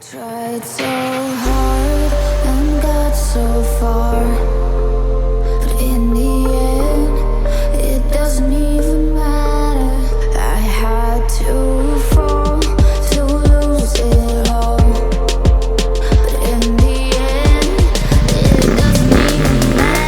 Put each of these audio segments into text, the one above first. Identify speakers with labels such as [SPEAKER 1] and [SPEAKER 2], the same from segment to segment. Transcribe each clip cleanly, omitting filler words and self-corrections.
[SPEAKER 1] Tried so hard and got so far, but in the end, it doesn't even matter. I had to fall to lose it all, but in the end, it doesn't even matter.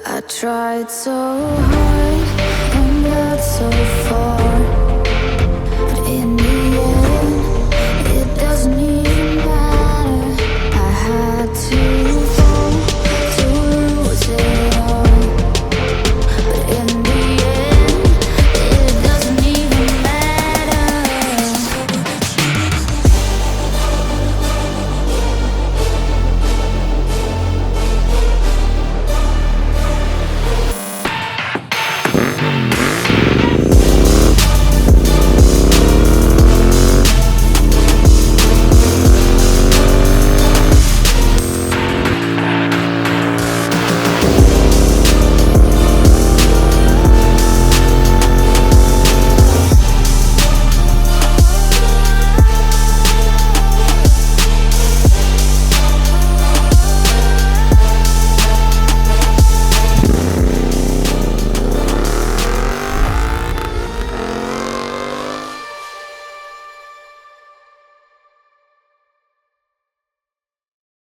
[SPEAKER 1] I tried so hard and got so far.